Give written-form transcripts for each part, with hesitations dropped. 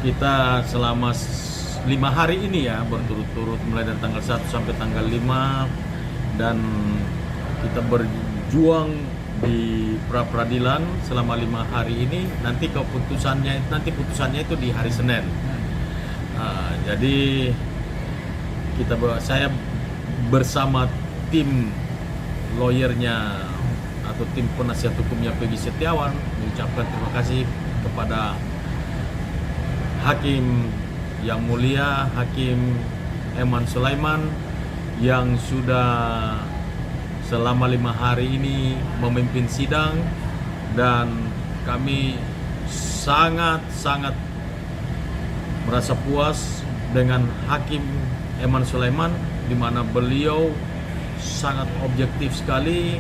kita selama 5 hari ini ya berturut-turut mulai dari tanggal 1 sampai tanggal 5, dan kita berjuang di pra-peradilan selama 5 hari ini. Nanti putusannya itu di hari Senin. Jadi saya bersama tim lawyernya atau tim penasihat hukumnya Peggy Setiawan mengucapkan terima kasih kepada Hakim yang mulia Hakim Eman Sulaiman yang sudah selama 5 hari ini memimpin sidang, dan kami sangat merasa puas dengan Hakim Eman Sulaiman, di mana beliau sangat objektif sekali,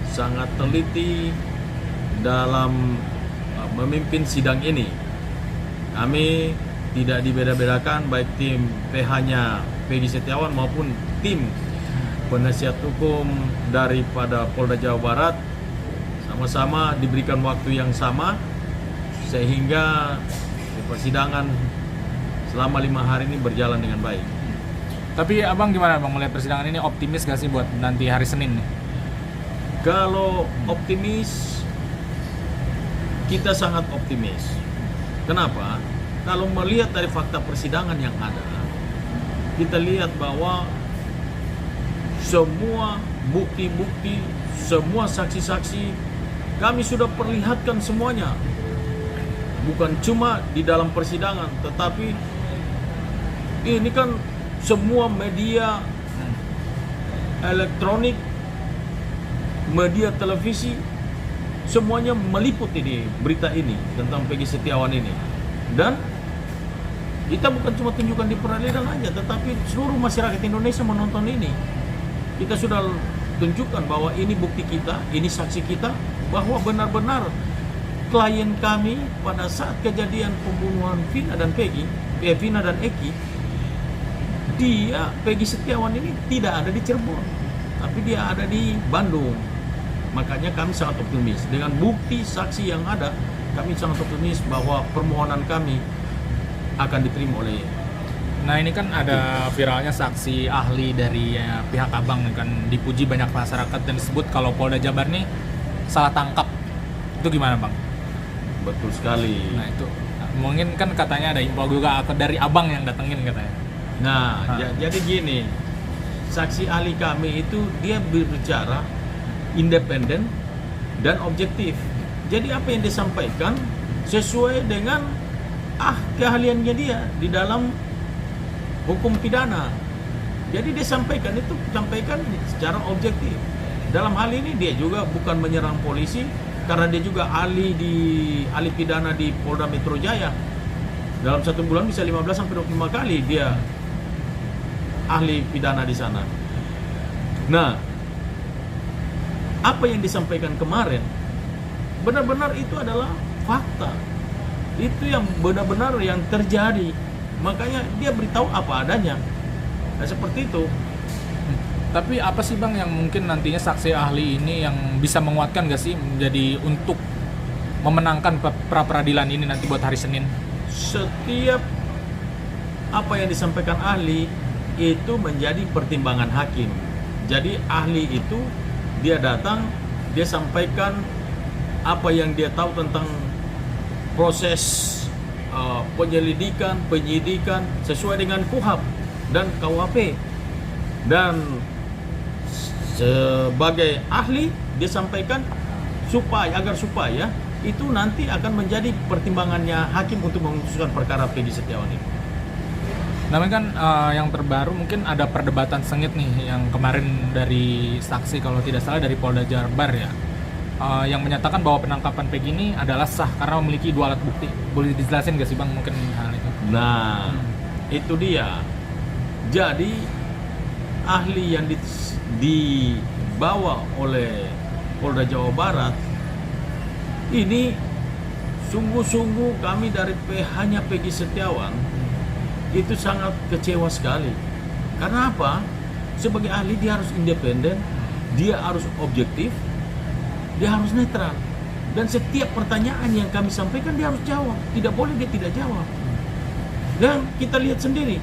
sangat teliti dalam memimpin sidang ini. Kami tidak dibeda-bedakan, baik tim PH-nya Peggy Setiawan maupun tim penasihat hukum daripada Polda Jawa Barat, sama-sama diberikan waktu yang sama sehingga persidangan selama 5 hari ini berjalan dengan baik. Tapi abang gimana bang melihat persidangan ini, optimis gak sih buat nanti hari Senin nih? Kalau optimis, kita sangat optimis. Kenapa? Kalau melihat dari fakta persidangan yang ada, kita lihat bahwa semua bukti-bukti, semua saksi-saksi kami sudah perlihatkan semuanya. Bukan cuma di dalam persidangan, tetapi ini kan semua media elektronik, media televisi, semuanya meliput ini berita ini tentang Peggy Setiawan ini. Dan kita bukan cuma tunjukkan di peradilan aja, tetapi seluruh masyarakat Indonesia menonton ini. Kita sudah tunjukkan bahwa ini bukti kita, ini saksi kita, bahwa benar-benar klien kami pada saat kejadian pembunuhan Vina dan Eki, Peggy Setiawan ini tidak ada di Cirebon, tapi dia ada di Bandung. Makanya kami sangat optimis dengan bukti saksi yang ada. Kami sangat optimis bahwa permohonan kami akan diterima oleh. Nah ini kan ada viralnya saksi ahli dari pihak abang kan, dipuji banyak masyarakat dan disebut kalau Polda Jabar nih salah tangkap. Itu gimana bang? Betul sekali. Nah itu mungkin kan katanya ada info juga dari abang yang datengin katanya. Nah jadi gini, saksi ahli kami itu dia berbicara independen dan objektif. Jadi apa yang disampaikan sesuai dengan keahliannya dia di dalam hukum pidana. Jadi dia sampaikan secara objektif. Dalam hal ini dia juga bukan menyerang polisi, karena dia juga ahli pidana di Polda Metro Jaya. Dalam 1 bulan bisa 15 sampai 25 kali dia ahli pidana di sana. Nah, apa yang disampaikan kemarin benar-benar itu adalah fakta. Itu yang benar-benar yang terjadi. Makanya dia beritahu apa adanya. Nah, seperti itu. Tapi apa sih bang yang mungkin nantinya saksi ahli ini yang bisa menguatkan gak sih menjadi untuk memenangkan pra-peradilan ini nanti buat hari Senin? Setiap apa yang disampaikan ahli itu menjadi pertimbangan hakim. Jadi ahli itu dia datang, dia sampaikan apa yang dia tahu tentang proses penyelidikan, penyidikan sesuai dengan KUHP dan KUHP. Dan sebagai ahli dia sampaikan agar supaya itu nanti akan menjadi pertimbangannya hakim untuk memutuskan perkara Peggy Setiawan ini. Namanya kan yang terbaru mungkin ada perdebatan sengit nih yang kemarin dari saksi kalau tidak salah dari Polda Jabar ya, yang menyatakan bahwa penangkapan Peggy ini adalah sah karena memiliki 2 alat bukti. Boleh dijelasin gak sih bang mungkin hal itu? Nah, itu dia. Jadi ahli yang dibawa oleh Polda Jawa Barat ini sungguh-sungguh kami dari PH-nya Peggy Setiawan itu sangat kecewa sekali. Karena apa? Sebagai ahli dia harus independen, dia harus objektif, dia harus netral. Dan setiap pertanyaan yang kami sampaikan dia harus jawab. Tidak boleh dia tidak jawab. Dan kita lihat sendiri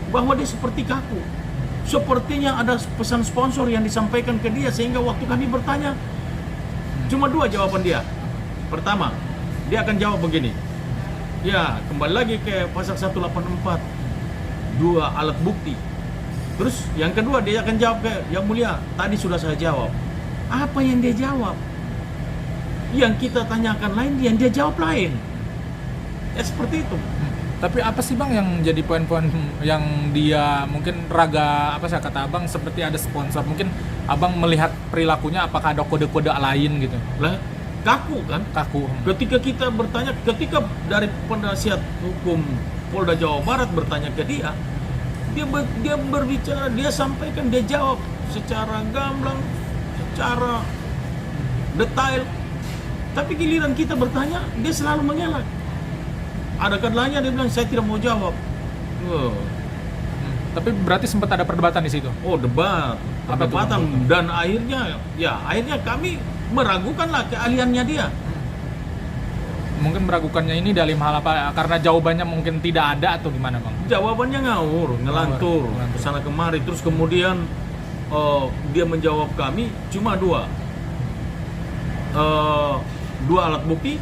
bahwa dia seperti kaku. Sepertinya ada pesan sponsor yang disampaikan ke dia, sehingga waktu kami bertanya cuma 2 jawaban dia. Pertama, dia akan jawab begini, ya kembali lagi ke pasal 184, 2 alat bukti. Terus yang kedua dia akan jawab ke, yang mulia tadi sudah saya jawab. Apa yang dia jawab? Yang kita tanyakan lain, yang dia jawab lain. Ya seperti itu. Tapi apa sih bang yang jadi poin-poin yang dia mungkin apa saya kata abang seperti ada sponsor, mungkin abang melihat perilakunya apakah ada kode-kode lain gitu? Lah, kaku kan? Kaku. Ketika kita bertanya, ketika dari penasihat hukum Polda Jawa Barat bertanya ke dia, dia berbicara, dia sampaikan, dia jawab secara gamblang, secara detail. Tapi giliran kita bertanya, dia selalu mengelak. Ada kalanya dia bilang saya tidak mau jawab. Tapi berarti sempat ada perdebatan di situ. Oh, perdebatan, dan akhirnya kami meragukanlah keahliannya dia. Mungkin meragukannya ini dalam hal apa? Karena jawabannya mungkin tidak ada atau gimana bang? Jawabannya ngawur, ngelantur, kesana kemari. Terus kemudian dia menjawab kami cuma 2 alat bukti.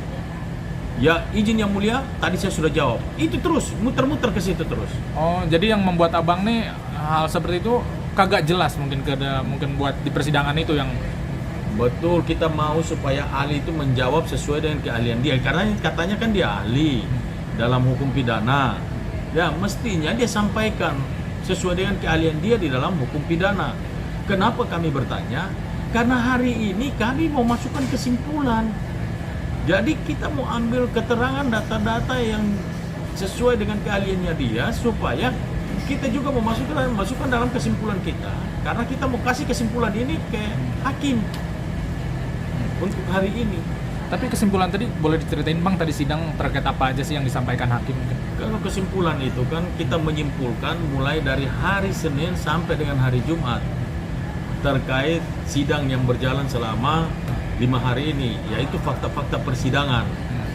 Ya izin yang mulia, tadi saya sudah jawab. Itu terus, muter-muter ke situ terus. Oh, jadi yang membuat abang nih hal seperti itu kagak jelas mungkin mungkin buat di persidangan itu yang... Betul, kita mau supaya ahli itu menjawab sesuai dengan keahlian dia. Karena katanya kan dia ahli dalam hukum pidana. Ya, mestinya dia sampaikan sesuai dengan keahlian dia di dalam hukum pidana. Kenapa kami bertanya? Karena hari ini kami mau masukkan kesimpulan. Jadi kita mau ambil keterangan data-data yang sesuai dengan keahliannya dia, supaya kita juga mau masukkan dalam kesimpulan kita. Karena kita mau kasih kesimpulan ini ke hakim untuk hari ini. Tapi kesimpulan tadi boleh diceritain bang, tadi sidang terkait apa aja sih yang disampaikan hakim? Kalau kesimpulan itu kan kita menyimpulkan mulai dari hari Senin sampai dengan hari Jumat terkait sidang yang berjalan selama 5 hari ini, yaitu fakta-fakta persidangan.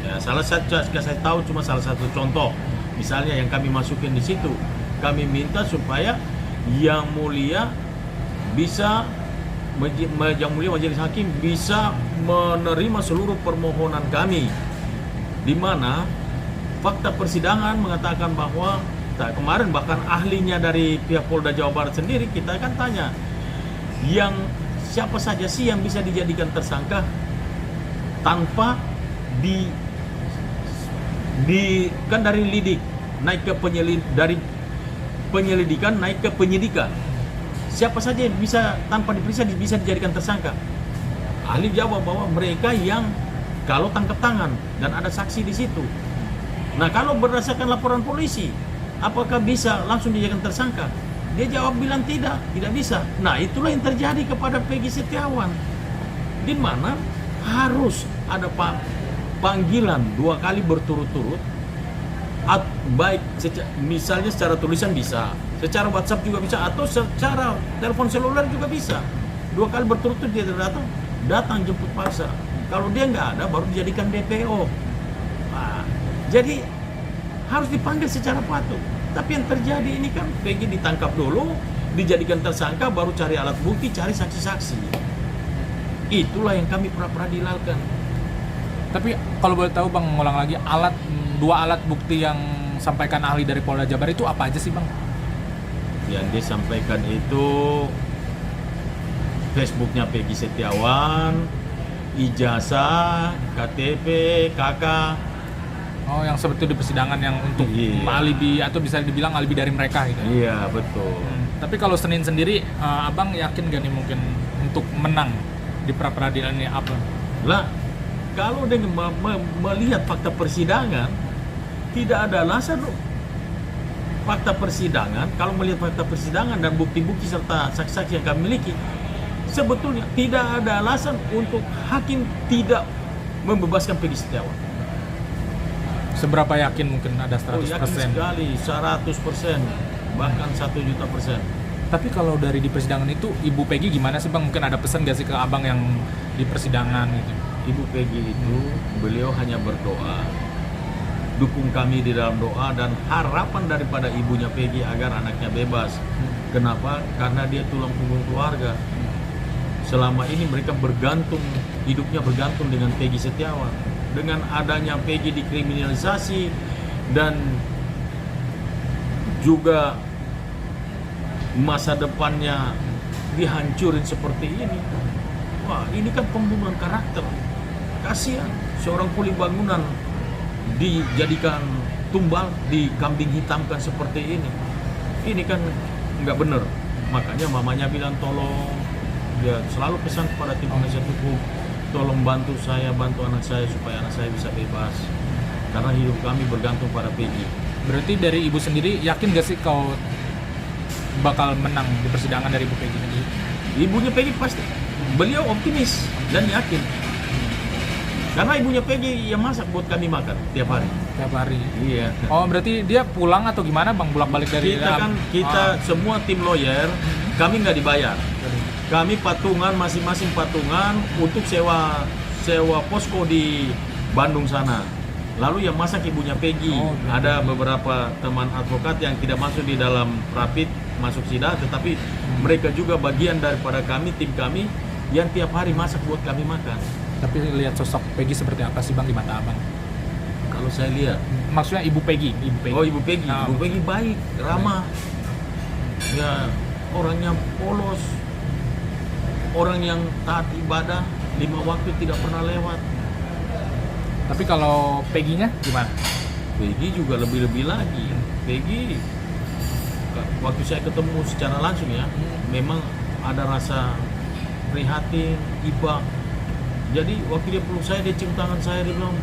Ya, saya tahu cuma salah satu contoh. Misalnya yang kami masukin di situ, kami minta supaya yang mulia bisa, yang mulia majelis hakim bisa menerima seluruh permohonan kami, di mana fakta persidangan mengatakan bahwa kemarin bahkan ahlinya dari pihak Polda Jawa Barat sendiri kita akan tanya, yang siapa saja sih yang bisa dijadikan tersangka tanpa kan dari lidik naik ke dari penyelidikan naik ke penyidikan. Siapa saja yang bisa tanpa diperiksa bisa dijadikan tersangka? Ahli jawab bahwa mereka yang kalau tangkap tangan dan ada saksi di situ. Nah, kalau berdasarkan laporan polisi, apakah bisa langsung dijadikan tersangka? Dia jawab bilang tidak bisa. Nah, itulah yang terjadi kepada Peggy Setiawan, di mana harus ada panggilan 2 kali berturut-turut, baik misalnya secara tulisan bisa, secara WhatsApp juga bisa, atau secara telepon seluler juga bisa. 2 kali berturut-turut dia datang jemput paksa. Kalau dia nggak ada, baru dijadikan DPO. Nah, jadi harus dipanggil secara patuh. Tapi yang terjadi ini kan Peggy ditangkap dulu, dijadikan tersangka, baru cari alat bukti, cari saksi-saksi. Itulah yang kami pra-peradilalkan. Tapi kalau boleh tahu bang, ngulang lagi, 2 alat bukti yang sampaikan ahli dari Polda Jabar itu apa aja sih bang? Yang disampaikan itu Facebooknya Peggy Setiawan, ijazah, KTP, KK. Oh, yang seperti di persidangan yang untuk alibi atau bisa dibilang alibi dari mereka gitu. Iya, betul. Tapi kalau Senin sendiri, abang yakin gak nih mungkin untuk menang di pra-peradilan ini apa? Lah, kalau dengan melihat fakta persidangan, tidak ada alasan fakta persidangan. Kalau melihat fakta persidangan dan bukti-bukti serta saksi-saksi yang kami miliki, sebetulnya tidak ada alasan untuk hakim tidak membebaskan Peggy Setiawan. Seberapa yakin mungkin ada 100%? Yakin sekali, 100%, bahkan 1.000.000%. Tapi kalau dari di persidangan itu, Ibu Peggy gimana sih bang? Mungkin ada pesan gak sih ke abang yang di persidangan gitu? Ibu Peggy itu, beliau hanya berdoa dukung kami di dalam doa dan harapan daripada ibunya Peggy agar anaknya bebas. Kenapa? Karena dia tulang punggung keluarga. Selama ini mereka hidupnya bergantung dengan Peggy Setiawan. Dengan adanya Peggy dikriminalisasi dan juga masa depannya dihancurin seperti ini. Wah, ini kan pembunuhan karakter. Kasihan seorang kuli bangunan dijadikan tumbal, dikambing hitamkan seperti ini. Ini kan nggak benar. Makanya mamanya bilang tolong, dia selalu pesan kepada tim penasihat hukum, tolong bantu anak saya supaya anak saya bisa bebas. Karena hidup kami bergantung pada Peggy. Berarti dari ibu sendiri yakin gak sih kau bakal menang di persidangan dari ibu Peggy sendiri? Ibunya Peggy pasti, beliau optimis dan yakin. Karena ibunya Peggy yang masak buat kami makan tiap hari. Tiap hari. Iya. Oh, berarti dia pulang atau gimana Bang, bolak-balik dari Kita semua tim lawyer, kami nggak dibayar. Kami patungan, masing-masing patungan untuk sewa posko di Bandung sana. Lalu yang masak ibunya Peggy. Ada beberapa teman advokat yang tidak masuk di dalam rapid masuk sidang, tetapi mereka juga bagian daripada kami, tim kami yang tiap hari masak buat kami makan. Tapi lihat sosok Peggy seperti apa sih Bang di mata Abang? Kalau saya lihat, maksudnya ibu Peggy. Oh, ibu Peggy. Ibu Peggy baik, ramah. Ya, orangnya polos. Orang yang taat ibadah 5 waktu tidak pernah lewat. Tapi kalau Peggy-nya gimana? Peggy juga lebih-lebih lagi. Peggy, waktu saya ketemu secara langsung ya, memang ada rasa prihatin, iba. Jadi waktu dia peluk saya, dia cium tangan saya, dia bilang,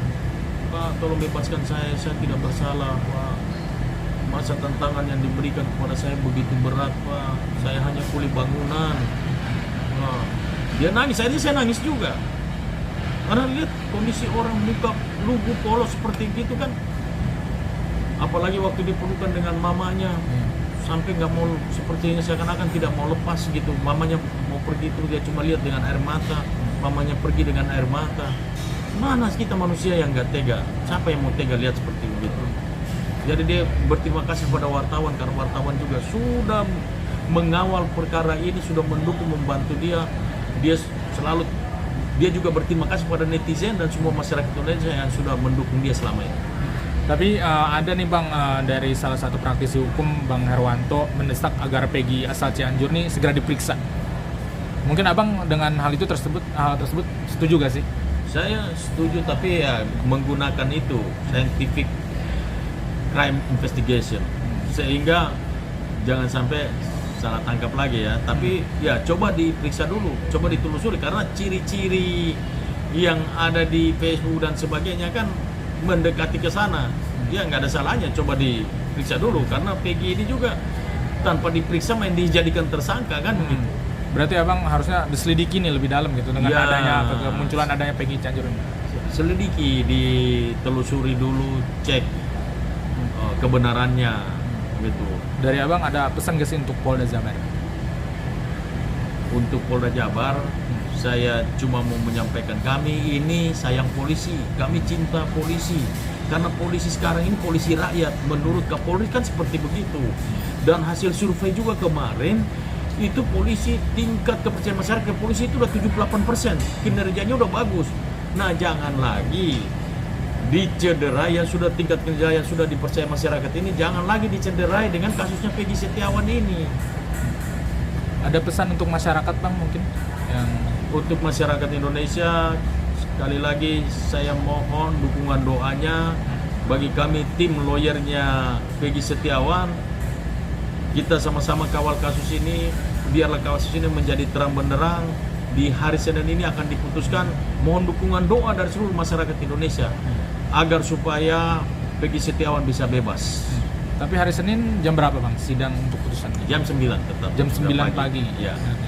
Pak, tolong bebaskan saya tidak bersalah, Pak. Masa tantangan yang diberikan kepada saya begitu berat, Pak. Saya hanya kuli bangunan. Nah, dia nangis, akhirnya saya nangis juga. Karena lihat kondisi orang muka lugu polos seperti gitu kan. Apalagi waktu dipelukan dengan mamanya, sampai nggak mau, sepertinya seakan-akan tidak mau lepas gitu. Mamanya mau pergi terus dia cuma lihat dengan air mata. Mamanya pergi dengan air mata. Mana kita manusia yang nggak tega? Siapa yang mau tega lihat seperti begitu? Jadi dia berterima kasih pada wartawan karena wartawan juga sudah mengawal perkara ini, sudah mendukung, membantu dia. Dia juga berterima kasih pada netizen dan semua masyarakat Indonesia yang sudah mendukung dia selama ini. Tapi ada nih Bang, dari salah satu praktisi hukum, Bang Herwanto, mendesak agar Peggy asal Cianjur nih segera diperiksa. Mungkin Abang dengan hal tersebut setuju gak sih? Saya setuju, tapi ya menggunakan itu scientific crime investigation, sehingga jangan sampai salah tangkap lagi ya. Tapi ya coba diperiksa dulu, coba ditelusuri, karena ciri-ciri yang ada di Facebook dan sebagainya kan mendekati ke sana. Ya nggak ada salahnya coba diperiksa dulu, karena Peggy ini juga tanpa diperiksa main dijadikan tersangka kan begitu. Berarti Abang harusnya diselidiki nih lebih dalam gitu dengan adanya kemunculan adanya Peggy Cianjur ini. Selidiki, ditelusuri dulu, cek kebenarannya gitu. Dari Abang ada pesan gak sih untuk Polda Jabar? Untuk Polda Jabar, saya cuma mau menyampaikan kami ini sayang polisi, kami cinta polisi. Karena polisi sekarang ini polisi rakyat, menurut Kapolri kan seperti begitu. Dan hasil survei juga kemarin, itu polisi, tingkat kepercayaan masyarakat ke polisi itu udah 78%, kinerjanya udah bagus. Nah, jangan lagi dicederai yang sudah tingkat kinerja yang sudah dipercaya masyarakat ini, jangan lagi dicederai dengan kasusnya Peggy Setiawan ini. Ada pesan untuk masyarakat Bang mungkin? Untuk masyarakat Indonesia, sekali lagi saya mohon dukungan doanya bagi kami tim lawyernya Peggy Setiawan. Kita sama-sama kawal kasus ini, biarlah kasus ini menjadi terang benderang. Di hari Senin ini akan diputuskan. Mohon dukungan doa dari seluruh masyarakat Indonesia agar supaya Peggy Setiawan bisa bebas. Tapi hari Senin jam berapa Bang sidang untuk putusan? Jam 9 tetap. Jam 9 pagi. Ya.